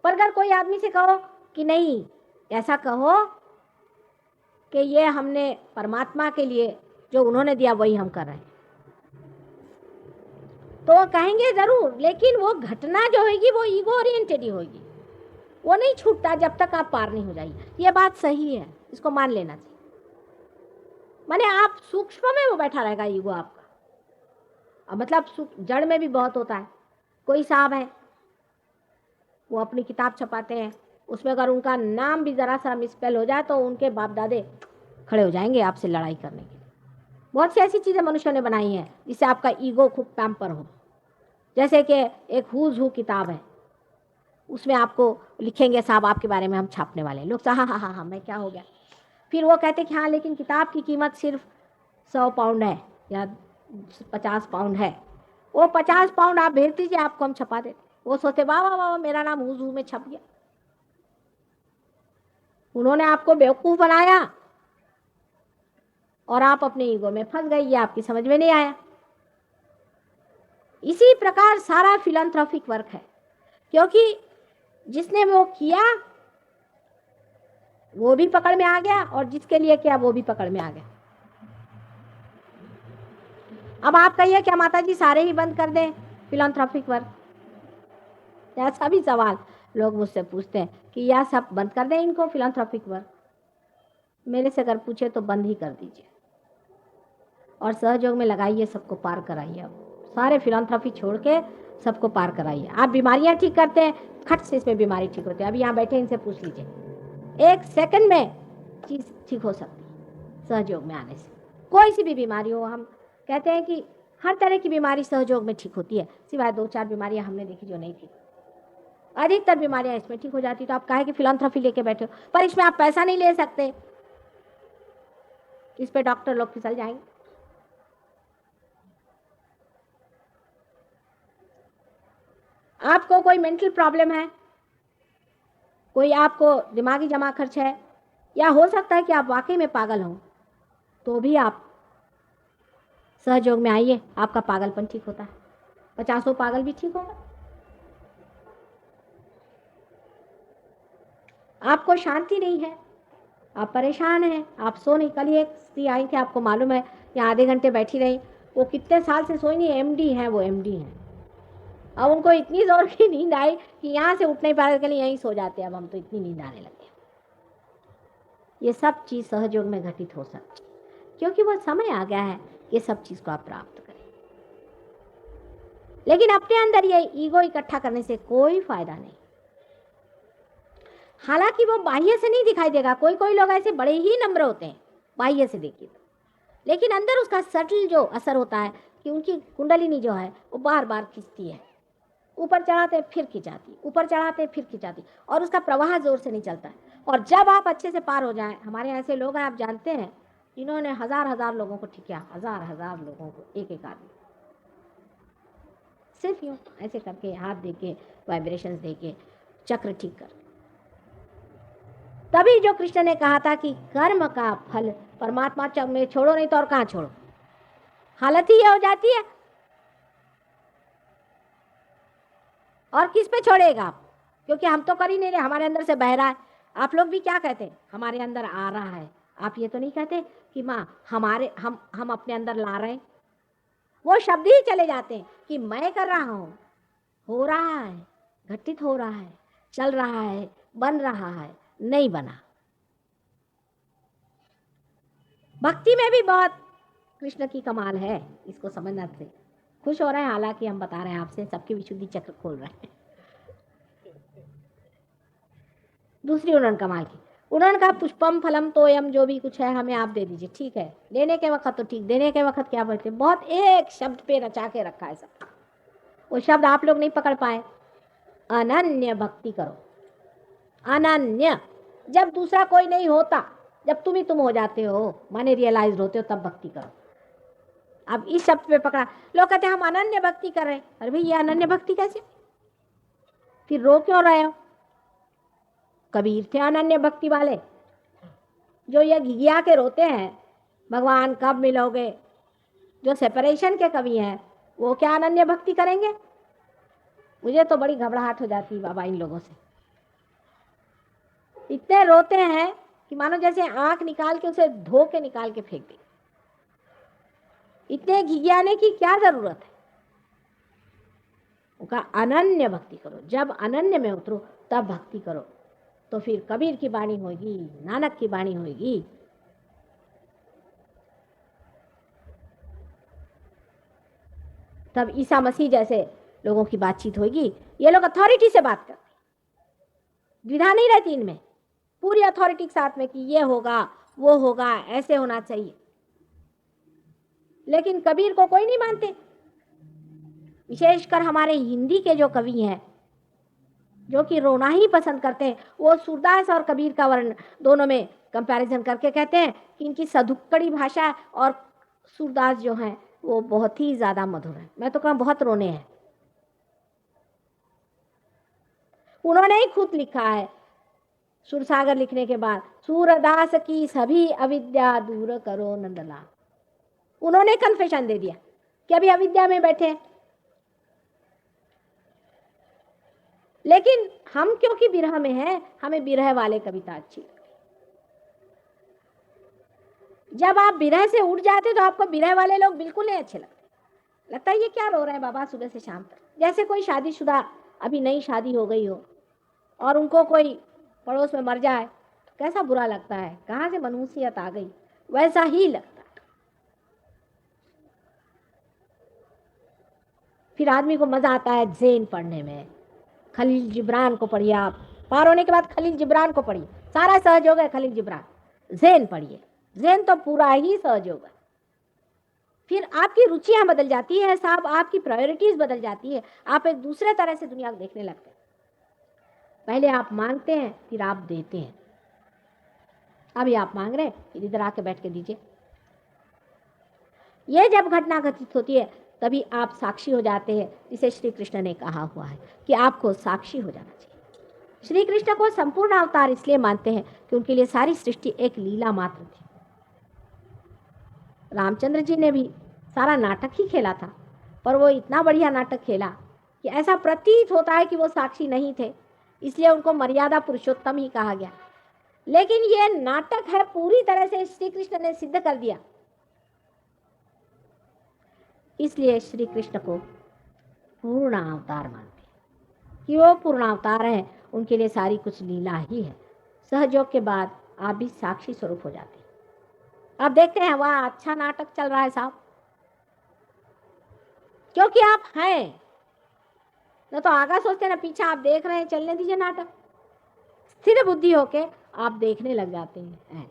पर अगर कोई आदमी से कहो कि नहीं, ऐसा कहो कि ये हमने परमात्मा के लिए जो उन्होंने दिया वही हम कर रहे हैं, तो कहेंगे जरूर, लेकिन वो घटना जो होगी वो ईगो ओरिएंटेड ही होगी, वो नहीं छूटता जब तक आप पार नहीं हो जाइए। ये बात सही है, इसको मान लेना चाहिए। माने आप सूक्ष्म में वो बैठा रहेगा ईगो आपका, अब मतलब जड़ में भी बहुत होता है। कोई साहब है, वो अपनी किताब छपाते हैं, उसमें अगर उनका नाम भी जरा सा मिसस्पेल हो जाए तो उनके बाप दादे खड़े हो जाएंगे आपसे लड़ाई करने के लिए। बहुत सी ऐसी चीजें मनुष्यों ने बनाई हैं जिससे आपका ईगो खूब पैम्पर हो। जैसे कि एक हुज हू किताब है, उसमें आपको लिखेंगे साहब आपके बारे में हम छापने वाले हैं। लोग हाँ हाँ हाँ हाँ मैं क्या हो गया, फिर वो कहते कि हाँ लेकिन किताब की कीमत सिर्फ 100 पाउंड है या 50 पाउंड है। वो 50 पाउंड आप भेज दीजिए, आपको हम छपा देते। वो सोचते वाह वाह वाह मेरा नाम हुज हू में छप गया। उन्होंने आपको बेवकूफ बनाया और आप अपने ईगो में फंस गई, ये आपकी समझ में नहीं आया। इसी प्रकार सारा फिलैंथ्रोपिक वर्क है, क्योंकि जिसने वो किया वो भी पकड़ में आ गया और जिसके लिए किया वो भी पकड़ में आ गया। अब आप कहिए क्या माता जी सारे ही बंद कर दें फिलैंथ्रोपिक वर्क? ऐसा भी सवाल लोग मुझसे पूछते हैं कि यह सब बंद कर दें इनको फिलैंथ्रोपिक वर्क। मेरे से अगर पूछे तो बंद ही कर दीजिए और सहयोग में लगाइए, सबको पार कराइए। अब सारे फिलैंथ्रोपी छोड़ के सबको पार कराइए। आप बीमारियां ठीक करते हैं, खट से इसमें बीमारी ठीक होती है। अभी यहाँ बैठे इनसे पूछ लीजिए, 1 सेकंड में चीज ठीक हो सकती है सहयोग में आने से। कोई सी भी बीमारी हो, हम कहते हैं कि हर तरह की बीमारी सहयोग में ठीक होती है, सिवाय 2-4 बीमारियां हमने देखी जो नहीं ठीक। अधिकतर बीमारियां इसमें ठीक हो जाती। तो आप कहे कि फिलैंथ्रोपी लेके बैठे हो, पर इसमें आप पैसा नहीं ले सकते, इस पे डॉक्टर लोग फिसल जाएंगे। आपको कोई मेंटल प्रॉब्लम है, कोई आपको दिमागी जमा खर्च है, या हो सकता है कि आप वाकई में पागल हो, तो भी आप सहयोग में आइए, आपका पागलपन ठीक होता है। 50 पागल भी ठीक होगा। आपको शांति नहीं है, आप परेशान हैं, आप सो नहीं। कल ही एक स्त्री आई थी, आपको मालूम है, यहाँ आधे घंटे बैठी रही, वो कितने साल से सोई नहीं, एमडी है वो, एमडी है। अब उनको इतनी जोर की नींद आई कि यहाँ से उठ नहीं पा रहे, के लिए यहीं सो जाते हैं, अब हम तो इतनी नींद आने लगे। ये सब चीज सहयोग में घटित हो सकती है, क्योंकि वो समय आ गया है ये सब चीज को आप प्राप्त करें। लेकिन अपने अंदर ये ईगो इकट्ठा करने से कोई फायदा नहीं। हालांकि वो बाह्य से नहीं दिखाई देगा, कोई कोई लोग ऐसे बड़े ही नम्र होते हैं बाह्य से देखिए तो, लेकिन अंदर उसका सटल जो असर होता है कि उनकी कुंडलिनी जो है वो बार बार खिंचती है, ऊपर चढ़ाते फिर खिंचाती, ऊपर चढ़ाते फिर खिंचाती, और उसका प्रवाह जोर से नहीं चलता है। और जब आप अच्छे से पार हो जाएं, हमारे ऐसे लोग हैं आप जानते हैं जिन्होंने हजार लोगों को ठीक किया, हजार लोगों को, एक आदमी सिर्फ यूं ऐसे करके हाथ देके वाइब्रेशंस देके चक्र ठीक कर। तभी जो कृष्ण ने कहा था कि कर्म का फल परमात्मा में छोड़ो, नहीं तो और कहां छोड़ो। हालत ही ये हो जाती है, और किस पे छोड़ेगा आप? क्योंकि हम तो कर ही नहीं रहे, हमारे अंदर से बह रहा है। आप लोग भी क्या कहते हैं, हमारे अंदर आ रहा है। आप ये तो नहीं कहते कि माँ हम अपने अंदर ला रहे हैं। वो शब्द ही चले जाते हैं कि मैं कर रहा हूं, हो रहा है, घटित हो रहा है, चल रहा है, बन रहा है, नहीं बना। भक्ति में भी बहुत कृष्ण की कमाल है, इसको समझना से खुश हो रहे हैं। हालांकि हम बता रहे हैं आपसे, सबकी विशुद्धि चक्र खोल रहे हैं। दूसरी उन्होंने कमाल की, उन्होंने कहा पुष्पम फलम तोयम, जो भी कुछ है हमें आप दे दीजिए। ठीक है, लेने के वक्त तो ठीक, देने के वक्त क्या बोलते, बहुत एक शब्द पे रचा के रखा है सब। वो शब्द आप लोग नहीं पकड़ पाए, अनन्य भक्ति करो। अनन्य, जब दूसरा कोई नहीं होता, जब तुम ही तुम हो जाते हो, माने रियलाइज होते हो, तब भक्ति करो। अब इस शब्द पे पकड़ा, लोग कहते हैं हम अनन्य भक्ति कर रहे हैं। अरे भाई, ये अनन्य भक्ति कैसे? फिर रो क्यों रहे हो? कबीर थे अनन्य भक्ति वाले, जो ये घिघिया के रोते हैं भगवान कब मिलोगे, जो सेपरेशन के कवि हैं, वो क्या अनन्य भक्ति करेंगे? मुझे तो बड़ी घबराहट हो जाती है बाबा इन लोगों से। इतने रोते हैं कि मानो जैसे आंख निकाल के उसे धो के निकाल के फेंक दे। इतने घिघियाने की क्या जरूरत है। उनका अनन्य भक्ति करो, जब अनन्य में उतरो तब भक्ति करो, तो फिर कबीर की वाणी होगी, नानक की वाणी होगी। तब ईसा मसीह जैसे लोगों की बातचीत होगी। ये लोग अथॉरिटी से बात करते, द्विधा नहीं रहती इनमें, पूरी अथॉरिटी के साथ में कि ये होगा, वो होगा, ऐसे होना चाहिए। लेकिन कबीर को कोई नहीं मानते। विशेषकर हमारे हिंदी के जो कवि हैं, जो कि रोना ही पसंद करते हैं, वो सूरदास और कबीर का वर्ण दोनों में कंपैरिजन करके कहते हैं कि इनकी सधुक्कड़ी भाषा और सूरदास जो हैं वो बहुत ही ज्यादा मधुर है। मैं तो कहूँ बहुत रोने हैं। उन्होंने ही खुद लिखा है सुरसागर लिखने के बाद, सूरदास की सभी अविद्या दूर करो नंदलाल। उन्होंने कन्फेशन दे दिया कि अभी अविद्या में बैठे हैं। लेकिन हम क्योंकि विरह में हैं, हमें विरह वाले कविता अच्छी लगती। जब आप विरह से उठ जाते तो आपको विरह वाले लोग बिल्कुल नहीं अच्छे लगते। लगता है ये क्या रो रहे हैं बाबा सुबह से शाम तक। जैसे कोई शादीशुदा अभी नई शादी हो गई हो और उनको कोई पड़ोस में मर जाए तो कैसा बुरा लगता है, कहाँ से मनुष्यत आ गई, वैसा ही लगता है। फिर आदमी को मजा आता है ज़ेन पढ़ने में। खलील जिब्रान को पढ़िए आप, पार होने के बाद खलील जिब्रान को पढ़िए, सारा सहयोग है खलील जिब्रान। ज़ेन पढ़िए, ज़ेन तो पूरा ही सहयोग है। फिर आपकी रुचियां बदल जाती है साहब, आपकी प्रायोरिटीज बदल जाती है, आप एक दूसरे तरह से दुनिया को देखने लगते हैं। पहले आप मांगते हैं, फिर आप देते हैं। अभी आप मांग रहे हैं, फिर इधर आके बैठ के दीजिए। ये जब घटना घटित होती है तभी आप साक्षी हो जाते हैं, जिसे श्री कृष्ण ने कहा हुआ है कि आपको साक्षी हो जाना चाहिए। श्री कृष्ण को संपूर्ण अवतार इसलिए मानते हैं कि उनके लिए सारी सृष्टि एक लीला मात्र थी। रामचंद्र जी ने भी सारा नाटक ही खेला था, पर वो इतना बढ़िया नाटक खेला कि ऐसा प्रतीत होता है कि वो साक्षी नहीं थे, इसलिए उनको मर्यादा पुरुषोत्तम ही कहा गया। लेकिन ये नाटक है पूरी तरह से श्री कृष्ण ने सिद्ध कर दिया, इसलिए श्री कृष्ण को पूर्ण अवतार मानते हैं कि वो पूर्ण अवतार हैं, उनके लिए सारी कुछ लीला ही है। सहयोग के बाद आप भी साक्षी स्वरूप हो जाते हैं। आप देखते हैं वाह अच्छा नाटक चल रहा है साहब, क्योंकि आप हैं न तो आगा सोचते ना पीछे आप देख रहे हैं, चलने दीजिए नाटक। स्थिर बुद्धि होके आप देखने लग जाते हैं।